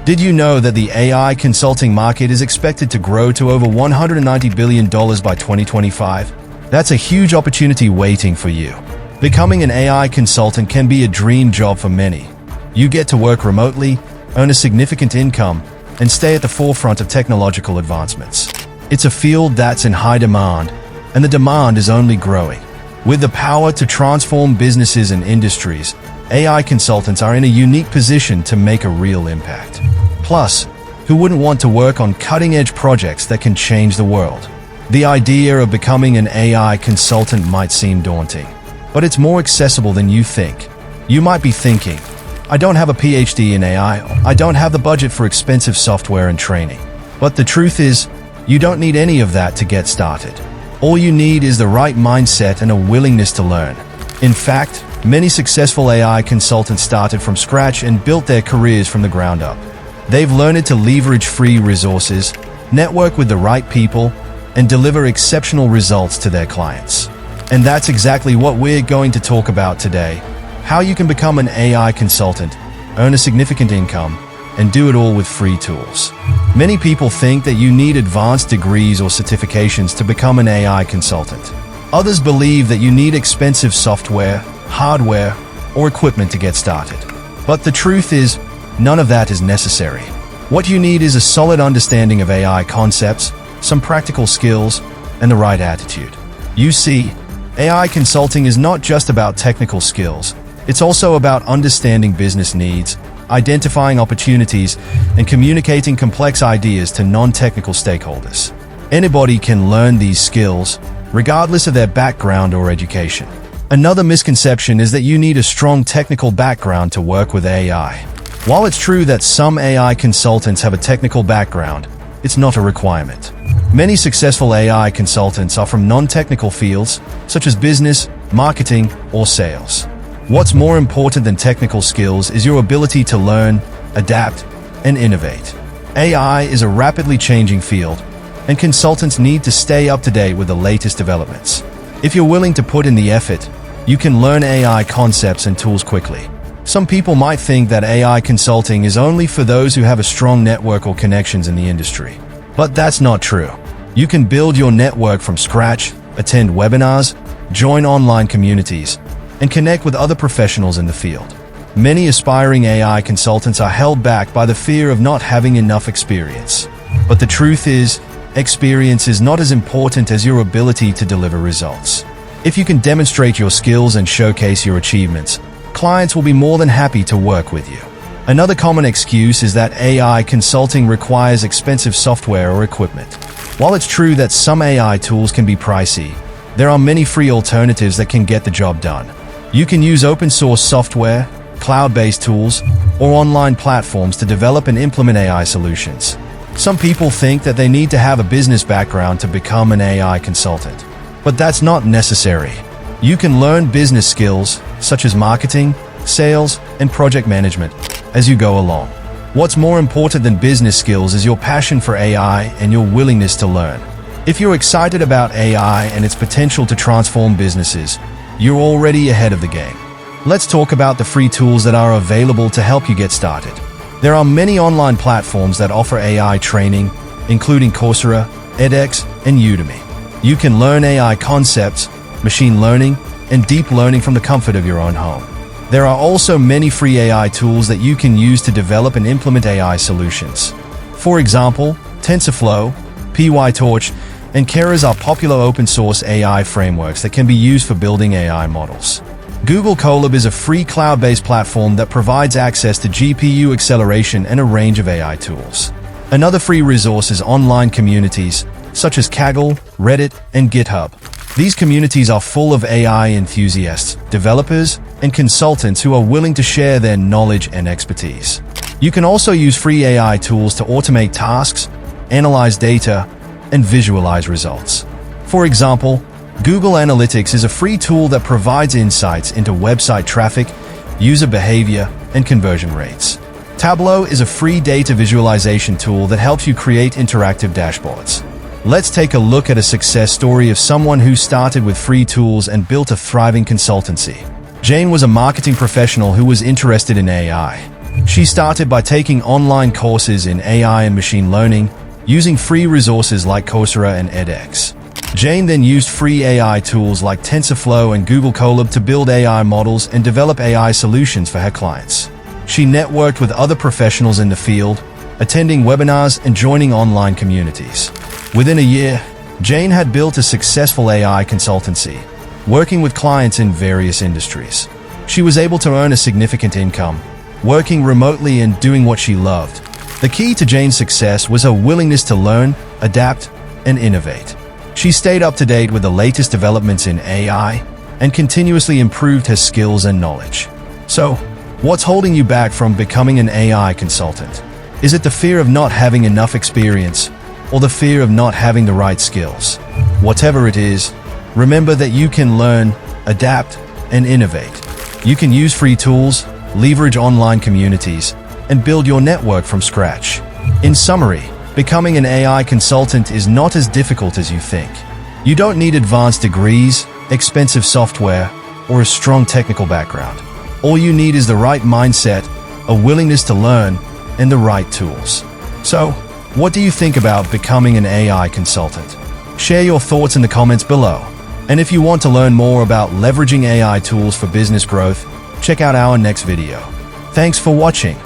Did you know that the AI consulting market is expected to grow to over $190 billion by 2025? That's a huge opportunity waiting for you. Becoming an AI consultant can be a dream job for many. You get to work remotely, earn a significant income, and stay at the forefront of technological advancements. It's a field that's in high demand, and the demand is only growing. With the power to transform businesses and industries, AI consultants are in a unique position to make a real impact. Plus, who wouldn't want to work on cutting-edge projects that can change the world? The idea of becoming an AI consultant might seem daunting, but it's more accessible than you think. You might be thinking, I don't have a PhD in AI, I don't have the budget for expensive software and training. But the truth is, you don't need any of that to get started. All you need is the right mindset and a willingness to learn. In fact, many successful AI consultants started from scratch and built their careers from the ground up. They've learned to leverage free resources, network with the right people, and deliver exceptional results to their clients. And that's exactly what we're going to talk about today: how you can become an AI consultant, earn a significant income, and do it all with free tools. Many people think that you need advanced degrees or certifications to become an AI consultant. Others believe that you need expensive software, hardware, or equipment to get started. But the truth is, none of that is necessary. What you need is a solid understanding of AI concepts, some practical skills, and the right attitude. You see, AI consulting is not just about technical skills. It's also about understanding business needs, identifying opportunities, and communicating complex ideas to non-technical stakeholders. Anybody can learn these skills, regardless of their background or education. Another misconception is that you need a strong technical background to work with AI. While it's true that some AI consultants have a technical background, it's not a requirement. Many successful AI consultants are from non-technical fields, such as business, marketing, or sales. What's more important than technical skills is your ability to learn, adapt, and innovate. AI is a rapidly changing field, and consultants need to stay up to date with the latest developments. If you're willing to put in the effort, you can learn AI concepts and tools quickly. Some people might think that AI consulting is only for those who have a strong network or connections in the industry. But that's not true. You can build your network from scratch, attend webinars, join online communities, and connect with other professionals in the field. Many aspiring AI consultants are held back by the fear of not having enough experience. But the truth is, experience is not as important as your ability to deliver results. If you can demonstrate your skills and showcase your achievements, clients will be more than happy to work with you. Another common excuse is that AI consulting requires expensive software or equipment. While it's true that some AI tools can be pricey, there are many free alternatives that can get the job done. You can use open-source software, cloud-based tools, or online platforms to develop and implement AI solutions. Some people think that they need to have a business background to become an AI consultant. But that's not necessary. You can learn business skills, such as marketing, sales, and project management, as you go along. What's more important than business skills is your passion for AI and your willingness to learn. If you're excited about AI and its potential to transform businesses, you're already ahead of the game. Let's talk about the free tools that are available to help you get started. There are many online platforms that offer AI training, including Coursera, edX, and Udemy. You can learn AI concepts, machine learning, and deep learning from the comfort of your own home. There are also many free AI tools that you can use to develop and implement AI solutions. For example, TensorFlow, PyTorch, and Keras are popular open-source AI frameworks that can be used for building AI models. Google Colab is a free cloud-based platform that provides access to GPU acceleration and a range of AI tools. Another free resource is online communities, such as Kaggle, Reddit, and GitHub. These communities are full of AI enthusiasts, developers, and consultants who are willing to share their knowledge and expertise. You can also use free AI tools to automate tasks, analyze data, and visualize results. For example, Google Analytics is a free tool that provides insights into website traffic, user behavior, and conversion rates. Tableau is a free data visualization tool that helps you create interactive dashboards. Let's take a look at a success story of someone who started with free tools and built a thriving consultancy. Jane was a marketing professional who was interested in AI. She started by taking online courses in AI and machine learning, using free resources like Coursera and edX. Jane then used free AI tools like TensorFlow and Google Colab to build AI models and develop AI solutions for her clients. She networked with other professionals in the field, attending webinars and joining online communities. Within a year, Jane had built a successful AI consultancy, working with clients in various industries. She was able to earn a significant income, working remotely and doing what she loved. The key to Jane's success was her willingness to learn, adapt, and innovate. She stayed up to date with the latest developments in AI and continuously improved her skills and knowledge. So, what's holding you back from becoming an AI consultant? Is it the fear of not having enough experience, or the fear of not having the right skills? Whatever it is, remember that you can learn, adapt, and innovate. You can use free tools, leverage online communities, and build your network from scratch. In summary, becoming an AI consultant is not as difficult as you think. You don't need advanced degrees, expensive software, or a strong technical background. All you need is the right mindset, a willingness to learn, and the right tools. So, what do you think about becoming an AI consultant? Share your thoughts in the comments below. And if you want to learn more about leveraging AI tools for business growth, check out our next video. Thanks for watching.